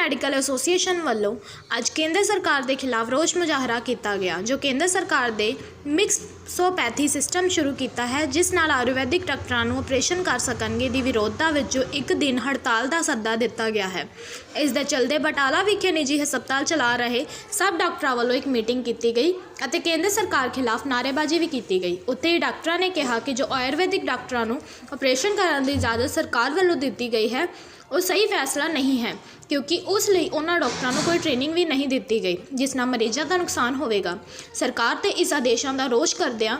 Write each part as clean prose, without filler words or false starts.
Medical association ਵੱਲੋਂ ਅੱਜ ਕੇਂਦਰ ਸਰਕਾਰ ਦੇ ਖਿਲਾਫ ਰੋਸ ਮੁਜ਼ਾਹਰਾ ਕੀਤਾ ਗਿਆ, ਜੋ ਕੇਂਦਰ ਸਰਕਾਰ ਦੇ ਮਿਕਸੋਪੈਥੀ ਸਿਸਟਮ ਸ਼ੁਰੂ ਕੀਤਾ ਹੈ, ਜਿਸ ਨਾਲ ਆਯੁਰਵੈਦਿਕ ਡਾਕਟਰਾਂ ਨੂੰ ਆਪਰੇਸ਼ਨ ਕਰ ਸਕਣਗੇ ਦੀ ਵਿਰੋਧਤਾ ਵਿੱਚ ਇੱਕ ਦਿਨ ਹੜਤਾਲ ਦਾ ਸੱਦਾ ਦਿੱਤਾ ਗਿਆ ਹੈ। ਇਸ ਦੇ ਚਲਦੇ ਬਟਾਲਾ ਵਿਖੇ ਨਿੱਜੀ ਹਸਪਤਾਲ ਚਲਾ ਰਹੇ ਸਭ ਡਾਕਟਰਾਂ ਵੱਲੋਂ ਇੱਕ ਮੀਟਿੰਗ ਕੀਤੀ ਗਈ ਅਤੇ ਕੇਂਦਰ ਸਰਕਾਰ ਖਿਲਾਫ ਨਾਅਰੇਬਾਜ਼ੀ ਵੀ ਕੀਤੀ ਗਈ। ਉੱਥੇ ਹੀ ਡਾਕਟਰਾਂ ਨੇ ਕਿਹਾ ਕਿ ਜੋ ਆਯੁਰਵੈਦਿਕ ਡਾਕਟਰਾਂ ਨੂੰ ਆਪਰੇਸ਼ਨ ਕਰਨ ਦੀ ਇਜਾਜ਼ਤ ਸਰਕਾਰ ਵੱਲੋਂ ਦਿੱਤੀ ਗਈ ਹੈ, ਉਹ ਸਹੀ ਫੈਸਲਾ ਨਹੀਂ ਹੈ, ਕਿਉਂਕਿ ਉਸ ਲਈ ਉਹਨਾਂ ਡਾਕਟਰਾਂ ਨੂੰ ਕੋਈ ਟ੍ਰੇਨਿੰਗ ਵੀ ਨਹੀਂ ਦਿੱਤੀ ਗਈ, ਜਿਸ ਨਾਲ ਮਰੀਜ਼ਾਂ ਦਾ ਨੁਕਸਾਨ ਹੋਵੇਗਾ। ਸਰਕਾਰ ਤੇ ਇਸ ਆਦੇਸ਼ਾਂ ਦਾ ਰੋਸ ਕਰਦਿਆਂ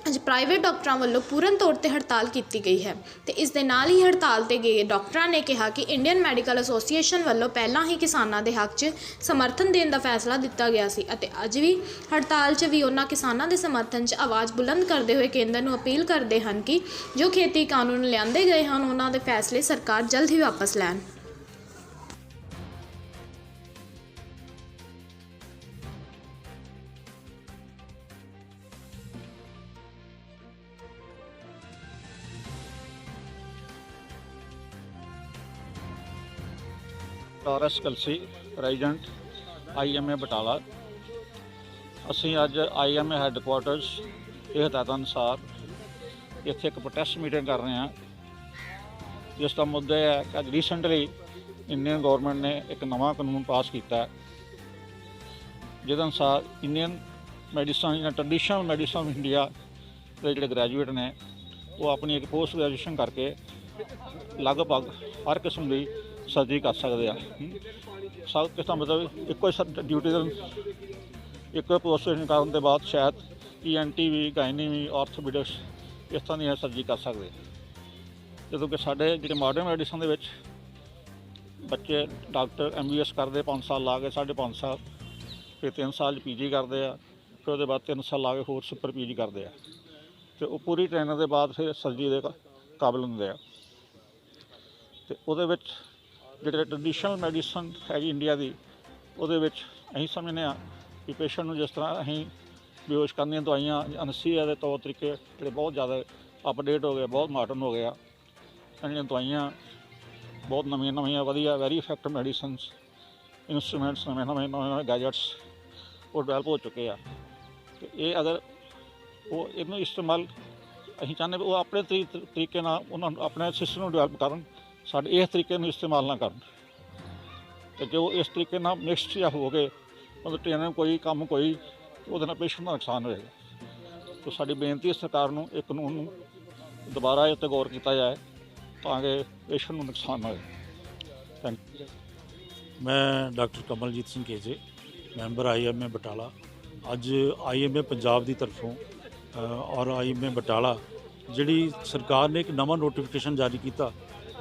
ਅੱਜ ਪ੍ਰਾਈਵੇਟ ਡਾਕਟਰਾਂ ਵੱਲੋਂ ਪੂਰਨ ਤੌਰ ਤੇ ਹੜਤਾਲ ਕੀਤੀ ਗਈ ਹੈ ਤੇ ਇਸ ਦੇ ਨਾਲ ਹੀ ਹੜਤਾਲ ਤੇ ਗਏ ਡਾਕਟਰਾਂ ਨੇ ਕਿਹਾ ਕਿ ਇੰਡੀਅਨ ਮੈਡੀਕਲ ਐਸੋਸੀਏਸ਼ਨ ਵੱਲੋਂ ਪਹਿਲਾਂ ਹੀ ਕਿਸਾਨਾਂ ਦੇ ਹੱਕ 'ਚ ਸਮਰਥਨ ਦੇਣ ਦਾ ਫੈਸਲਾ ਦਿੱਤਾ ਗਿਆ ਸੀ ਅਤੇ ਅੱਜ ਵੀ ਹੜਤਾਲ 'ਚ ਵੀ ਉਹਨਾਂ ਕਿਸਾਨਾਂ ਦੇ ਸਮਰਥਨ 'ਚ ਆਵਾਜ਼ ਬੁਲੰਦ ਕਰਦੇ ਹੋਏ ਕੇਂਦਰ ਨੂੰ ਅਪੀਲ ਕਰਦੇ ਹਨ ਕਿ ਜੋ ਖੇਤੀ ਕਾਨੂੰਨ ਲਿਆਂਦੇ ਗਏ ਹਨ, ਉਹਨਾਂ ਦੇ ਫੈਸਲੇ ਸਰਕਾਰ ਜਲਦ ਹੀ ਵਾਪਸ ਲੈਣ। Torres Kalsi president IMA Batala. ਅਸੀਂ ਅੱਜ IMA ਹੈੱਡਕੁਆਟਰਸ ਇਹ ਹਦਾਇਤਾਂ ਅਨੁਸਾਰ ਇੱਥੇ ਇੱਕ ਪ੍ਰੋਟੈਸਟ ਮੀਟਿੰਗ ਕਰ ਰਹੇ ਹਾਂ, ਜਿਸ ਦਾ ਮੁੱਦਾ ਹੈ ਕਿ ਅੱਜ ਰੀਸੈਂਟਲੀ ਇੰਡੀਅਨ ਗੌਰਮੈਂਟ ਨੇ ਇੱਕ ਨਵਾਂ ਕਾਨੂੰਨ ਪਾਸ ਕੀਤਾ, ਜਿਹਦੇ ਅਨੁਸਾਰ ਇੰਡੀਅਨ ਮੈਡੀਸਨ ਜਾਂ ਟ੍ਰੈਡੀਸ਼ਨਲ ਮੈਡੀਸਨ ਆਫ ਇੰਡੀਆ ਦੇ ਜਿਹੜੇ ਗ੍ਰੈਜੂਏਟ ਨੇ ਉਹ ਆਪਣੀ ਇੱਕ ਪੋਸਟ ਗ੍ਰੈਜੂਏਸ਼ਨ ਕਰਕੇ ਲਗਭਗ ਹਰ ਕਿਸਮ ਦੀ ਸਰਜਰੀ ਕਰ ਸਕਦੇ ਆ। ਸਭ ਕਿਸ ਦਾ ਮਤਲਬ ਇੱਕੋ ਡਿਊਟੀ ਦੇ ਇੱਕੋ ਪੋਸਟ ਗ੍ਰੈਜੂਏਸ਼ਨ ਕਰਨ ਦੇ ਬਾਅਦ ਸ਼ਾਇਦ ENT ਵੀ, ਗਾਇਨੀ ਵੀ, ਆਰਥੋਪੀਡਿਕਸ ਇਸ ਤਰ੍ਹਾਂ ਦੀਆਂ ਸਰਜਰੀ ਕਰ ਸਕਦੇ। ਜਦੋਂ ਕਿ ਸਾਡੇ ਜਿਹੜੇ ਮਾਡਰਨ ਮੈਡੀਸਨ ਦੇ ਵਿੱਚ ਬੱਚੇ ਡਾਕਟਰ MBBS ਕਰਦੇ 5 ਸਾਲ ਲਾ ਕੇ 5.5 ਸਾਲ, ਫਿਰ 3 ਸਾਲ PG ਕਰਦੇ ਆ, ਫਿਰ ਉਹਦੇ ਬਾਅਦ 3 ਸਾਲ ਲਾ ਕੇ ਹੋਰ ਸੁਪਰ PG ਕਰਦੇ ਆ ਅਤੇ ਉਹ ਪੂਰੀ ਟ੍ਰੇਨਿੰਗ ਦੇ ਬਾਅਦ ਫਿਰ ਸਰਜਰੀ ਦੇ ਕਾਬਲ ਹੁੰਦੇ ਆ। ਅਤੇ ਉਹਦੇ ਵਿੱਚ ਜਿਹੜੇ ਟ੍ਰੈਡੀਸ਼ਨਲ ਮੈਡੀਸਨ ਹੈਗੀ ਇੰਡੀਆ ਦੀ, ਉਹਦੇ ਵਿੱਚ ਅਸੀਂ ਸਮਝਦੇ ਹਾਂ ਕਿ ਪੇਸ਼ੈਂਟ ਨੂੰ ਜਿਸ ਤਰ੍ਹਾਂ ਅਸੀਂ ਬੇਹੋਸ਼ ਕਰਨ ਦੀਆਂ ਦਵਾਈਆਂ, ਅਨਸਥੀਸੀਆ ਦੇ ਤੌਰ ਤਰੀਕੇ ਜਿਹੜੇ ਬਹੁਤ ਜ਼ਿਆਦਾ ਅਪਡੇਟ ਹੋ ਗਏ, ਬਹੁਤ ਮਾਡਰਨ ਹੋ ਗਏ ਆ। ਜਿਹੜੀਆਂ ਦਵਾਈਆਂ ਬਹੁਤ ਨਵੀਆਂ ਵਧੀਆ ਵੈਰੀ ਇਫੈਕਟਿਵ ਮੈਡੀਸਨਸ, ਇੰਸਟਰੂਮੈਂਟਸ ਨਵੇਂ ਗੈਜਟਸ ਉਹ ਡਿਵੈਲਪ ਹੋ ਚੁੱਕੇ ਆ। ਅਤੇ ਇਹ ਅਗਰ ਉਹ ਇਹਨੂੰ ਇਸਤੇਮਾਲ ਅਸੀਂ ਚਾਹੁੰਦੇ ਉਹ ਆਪਣੇ ਤਰੀਕੇ ਨਾਲ ਉਹਨਾਂ ਨੂੰ ਆਪਣੇ ਸਿਸਟਮ ਨੂੰ ਡਿਵੈਲਪ ਕਰਨ, ਸਾਡੇ ਇਸ ਤਰੀਕੇ ਨੂੰ ਇਸਤੇਮਾਲ ਨਾ ਕਰਨ। ਅਤੇ ਜੋ ਇਸ ਤਰੀਕੇ ਨਾਲ ਮਿਕਸਡ ਜਾਂ ਹੋ ਕੇ ਮਤਲਬ ਟ੍ਰੇਨਿੰਗ ਕੋਈ ਕੰਮ ਕੋਈ ਉਹਦੇ ਨਾਲ ਪੇਸ਼ੈਂਟ ਦਾ ਨੁਕਸਾਨ ਹੋਏਗਾ। ਤਾਂ ਸਾਡੀ ਬੇਨਤੀ ਹੈ ਸਰਕਾਰ ਨੂੰ ਇਹ ਕਾਨੂੰਨ ਨੂੰ ਦੁਬਾਰਾ ਇਹ 'ਤੇ ਗੌਰ ਕੀਤਾ ਜਾਏ ਤਾਂ ਕਿ ਪੇਸ਼ੈਂਟ ਨੂੰ ਨੁਕਸਾਨ ਨਾ ਹੋਏ। Thank you. ਮੈਂ doctor Kamaljit Singh KJ, member IMA Batala. ਅੱਜ IMA ਪੰਜਾਬ ਦੀ ਤਰਫੋਂ ਔਰ IMA ਬਟਾਲਾ ਜਿਹੜੀ ਸਰਕਾਰ ਨੇ ਇੱਕ ਨਵਾਂ ਨੋਟੀਫਿਕੇਸ਼ਨ ਜਾਰੀ ਕੀਤਾ,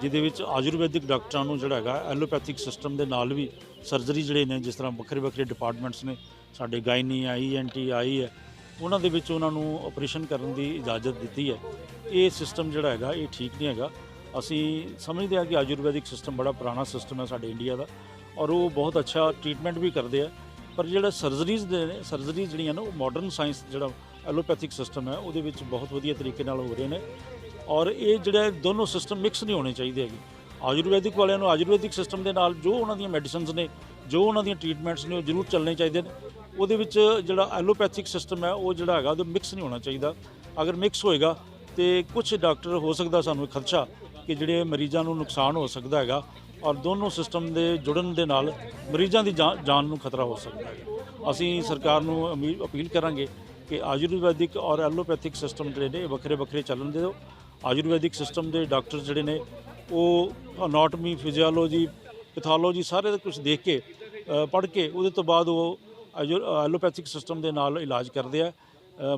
ਜਿਹਦੇ ਵਿੱਚ ਆਯੁਰਵੈਦਿਕ ਡਾਕਟਰਾਂ ਨੂੰ ਜਿਹੜਾ ਹੈਗਾ ਐਲੋਪੈਥਿਕ ਸਿਸਟਮ ਦੇ ਨਾਲ ਵੀ ਸਰਜਰੀ ਜਿਹੜੇ ਨੇ, ਜਿਸ ਤਰ੍ਹਾਂ ਵੱਖਰੇ ਡਿਪਾਰਟਮੈਂਟਸ ਨੇ ਸਾਡੇ ਗਾਇਨੀ ਹੈ, ENT ਆਈ ਹੈ, ਉਹਨਾਂ ਦੇ ਵਿੱਚ ਉਹਨਾਂ ਨੂੰ ਆਪਰੇਸ਼ਨ ਕਰਨ ਦੀ ਇਜਾਜ਼ਤ ਦਿੱਤੀ ਹੈ। ਇਹ ਸਿਸਟਮ ਜਿਹੜਾ ਹੈਗਾ ਇਹ ਠੀਕ ਨਹੀਂ ਹੈਗਾ। ਅਸੀਂ ਸਮਝਦੇ ਹਾਂ ਕਿ ਆਯੁਰਵੈਦਿਕ ਸਿਸਟਮ ਬੜਾ ਪੁਰਾਣਾ ਸਿਸਟਮ ਹੈ ਸਾਡੇ ਇੰਡੀਆ ਦਾ, ਔਰ ਉਹ ਬਹੁਤ ਅੱਛਾ ਟ੍ਰੀਟਮੈਂਟ ਵੀ ਕਰਦੇ ਆ। ਪਰ ਜਿਹੜਾ ਸਰਜਰੀਜ਼ ਜਿਹੜੀਆਂ ਨੇ ਉਹ ਮਾਡਰਨ ਸਾਇੰਸ ਜਿਹੜਾ ਐਲੋਪੈਥਿਕ ਸਿਸਟਮ ਹੈ ਉਹਦੇ ਵਿੱਚ ਬਹੁਤ ਵਧੀਆ ਤਰੀਕੇ ਨਾਲ ਹੋ ਰਹੇ ਨੇ, ਔਰ ਇਹ ਜਿਹੜੇ ਦੋਨੋਂ ਸਿਸਟਮ ਮਿਕਸ ਨਹੀਂ ਹੋਣੇ ਚਾਹੀਦੇ ਹੈਗੇ। ਆਯੁਰਵੈਦਿਕ ਵਾਲਿਆਂ ਨੂੰ ਆਯੁਰਵੈਦਿਕ ਸਿਸਟਮ ਦੇ ਨਾਲ ਜੋ ਉਹਨਾਂ ਦੀਆਂ ਮੈਡੀਸਨਸ ਨੇ, ਜੋ ਉਹਨਾਂ ਦੀਆਂ ਟ੍ਰੀਟਮੈਂਟਸ ਨੇ ਉਹ ਜ਼ਰੂਰ ਚੱਲਣੇ ਚਾਹੀਦੇ ਨੇ। ਉਹਦੇ ਵਿੱਚ ਜਿਹੜਾ ਐਲੋਪੈਥਿਕ ਸਿਸਟਮ ਹੈ ਉਹ ਜਿਹੜਾ ਹੈਗਾ ਉਹਦੇ ਮਿਕਸ ਨਹੀਂ ਹੋਣਾ ਚਾਹੀਦਾ। ਅਗਰ ਮਿਕਸ ਹੋਏਗਾ ਤਾਂ ਕੁਝ ਡਾਕਟਰ ਹੋ ਸਕਦਾ ਸਾਨੂੰ ਖਦਸ਼ਾ ਕਿ ਜਿਹੜੇ ਮਰੀਜ਼ਾਂ ਨੂੰ ਨੁਕਸਾਨ ਹੋ ਸਕਦਾ ਹੈਗਾ, ਔਰ ਦੋਨੋਂ ਸਿਸਟਮ ਦੇ ਜੁੜਨ ਦੇ ਨਾਲ ਮਰੀਜ਼ਾਂ ਦੀ ਜਾਨ ਨੂੰ ਖਤਰਾ ਹੋ ਸਕਦਾ ਹੈ। ਅਸੀਂ ਸਰਕਾਰ ਨੂੰ ਅਪੀਲ ਕਰਾਂਗੇ ਕਿ ਆਯੁਰਵੈਦਿਕ ਔਰ ਐਲੋਪੈਥਿਕ ਸਿਸਟਮ ਜਿਹੜੇ ਨੇ ਵੱਖਰੇ ਚੱਲਣ ਦਿਓ। ਆਯੁਰਵੈਦਿਕ ਸਿਸਟਮ ਦੇ ਡਾਕਟਰ ਜਿਹੜੇ ਨੇ ਉਹ ਅਨਾਟਮੀ, ਫਿਜ਼ੀਓਲੋਜੀ, ਪੈਥੋਲੋਜੀ ਸਾਰੇ ਕੁਝ ਦੇਖ ਕੇ ਪੜ੍ਹ ਕੇ ਉਹਦੇ ਤੋਂ ਬਾਅਦ ਉਹ ਐਲੋਪੈਥਿਕ ਸਿਸਟਮ ਦੇ ਨਾਲ ਇਲਾਜ ਕਰਦੇ ਆ।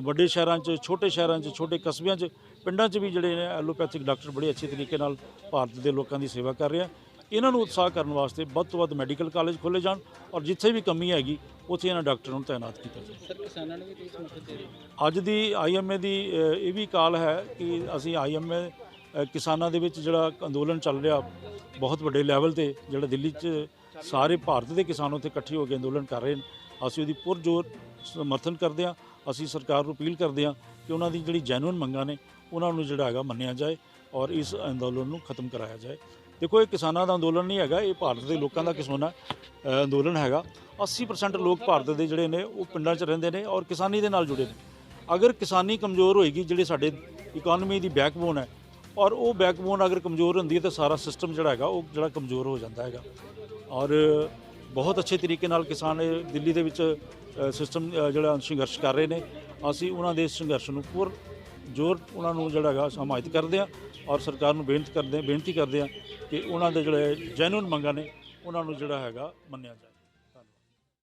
ਵੱਡੇ ਸ਼ਹਿਰਾਂ 'ਚ, ਛੋਟੇ ਸ਼ਹਿਰਾਂ 'ਚ, ਛੋਟੇ ਕਸਬਿਆਂ 'ਚ, ਪਿੰਡਾਂ 'ਚ ਵੀ ਜਿਹੜੇ ਨੇ ਐਲੋਪੈਥਿਕ ਡਾਕਟਰ ਬੜੇ ਅੱਛੇ ਤਰੀਕੇ ਨਾਲ ਭਾਰਤ ਦੇ ਲੋਕਾਂ ਦੀ ਸੇਵਾ ਕਰ ਰਹੇ ਆ। ਇਹਨਾਂ ਨੂੰ ਉਤਸ਼ਾਹ ਕਰਨ ਵਾਸਤੇ ਵੱਧ ਤੋਂ ਵੱਧ ਮੈਡੀਕਲ ਕਾਲਜ ਖੋਲ੍ਹੇ ਜਾਣ, ਔਰ ਜਿੱਥੇ ਵੀ ਕਮੀ ਹੈਗੀ ਉੱਥੇ ਇਹਨਾਂ ਡਾਕਟਰਾਂ ਨੂੰ ਤਾਇਨਾਤ ਕੀਤਾ ਜਾਵੇ। ਸਰ, ਕਿਸਾਨਾਂ ਨੂੰ ਵੀ ਤੁਸੀਂ ਸਮਰਥਨ ਦੇ ਰਹੇ? ਅੱਜ ਦੀ IMA ਦੀ ਇਹ ਵੀ ਕਾਲ ਹੈ ਕਿ ਅਸੀਂ IMA ਕਿਸਾਨਾਂ ਦੇ ਵਿੱਚ ਜਿਹੜਾ ਅੰਦੋਲਨ ਚੱਲ ਰਿਹਾ ਬਹੁਤ ਵੱਡੇ ਲੈਵਲ 'ਤੇ, ਜਿਹੜਾ ਦਿੱਲੀ 'ਚ ਸਾਰੇ ਭਾਰਤ ਦੇ ਕਿਸਾਨ ਉੱਥੇ ਇਕੱਠੇ ਹੋ ਕੇ ਅੰਦੋਲਨ ਕਰ ਰਹੇ ਨੇ, ਅਸੀਂ ਉਹਦੀ ਪੁਰਜ਼ੋਰ ਸਮਰਥਨ ਕਰਦੇ ਹਾਂ। ਅਸੀਂ ਸਰਕਾਰ ਨੂੰ ਅਪੀਲ ਕਰਦੇ ਹਾਂ ਕਿ ਉਹਨਾਂ ਦੀ ਜਿਹੜੀ ਜੈਨੂਇਨ ਮੰਗਾਂ ਨੇ ਉਹਨਾਂ ਨੂੰ ਜਿਹੜਾ ਹੈਗਾ ਮੰਨਿਆ ਜਾਏ ਔਰ ਇਸ ਅੰਦੋਲਨ ਨੂੰ ਖਤਮ ਕਰਾਇਆ ਜਾਏ। ਦੇਖੋ ਇਹ ਕਿਸਾਨਾਂ ਦਾ ਅੰਦੋਲਨ ਨਹੀਂ ਹੈਗਾ, ਇਹ ਭਾਰਤ ਦੇ ਲੋਕਾਂ ਦਾ ਕਿਸਾਨਾਂ ਅੰਦੋਲਨ ਹੈਗਾ। 80% ਲੋਕ ਭਾਰਤ ਦੇ ਜਿਹੜੇ ਨੇ ਉਹ ਪਿੰਡਾਂ 'ਚ ਰਹਿੰਦੇ ਨੇ ਔਰ ਕਿਸਾਨੀ ਦੇ ਨਾਲ ਜੁੜੇ ਨੇ। ਅਗਰ ਕਿਸਾਨੀ ਕਮਜ਼ੋਰ ਹੋਏਗੀ, ਜਿਹੜੇ ਸਾਡੇ ਇਕਨੋਮੀ ਦੀ ਬੈਕਬੋਨ ਹੈ, ਔਰ ਉਹ ਬੈਕਬੋਨ ਅਗਰ ਕਮਜ਼ੋਰ ਹੁੰਦੀ ਹੈ ਤਾਂ ਸਾਰਾ ਸਿਸਟਮ ਜਿਹੜਾ ਹੈਗਾ ਉਹ ਜਿਹੜਾ ਕਮਜ਼ੋਰ ਹੋ ਜਾਂਦਾ ਹੈਗਾ। ਔਰ ਬਹੁਤ ਅੱਛੇ ਤਰੀਕੇ ਨਾਲ ਕਿਸਾਨ ਦਿੱਲੀ ਦੇ ਵਿੱਚ ਸਿਸਟਮ ਜਿਹੜਾ ਸੰਘਰਸ਼ ਕਰ ਰਹੇ ਨੇ। ਅਸੀਂ ਉਹਨਾਂ ਦੇ ਸੰਘਰਸ਼ ਨੂੰ ਪੁਰ ਜ਼ੋਰ ਉਹਨਾਂ ਨੂੰ ਜਿਹੜਾ ਹੈਗਾ ਹਮਾਇਤ ਕਰਦੇ ਹਾਂ ਔਰ ਸਰਕਾਰ ਨੂੰ ਬੇਨਤੀ ਕਰਦੇ ਹਾਂ ਕਿ ਉਹਨਾਂ ਦੇ ਜਿਹੜੇ ਜੈਨੂਇਨ ਮੰਗਾਂ ਨੇ ਉਹਨਾਂ ਨੂੰ ਜਿਹੜਾ ਹੈਗਾ ਮੰਨਿਆ ਜਾਵੇ।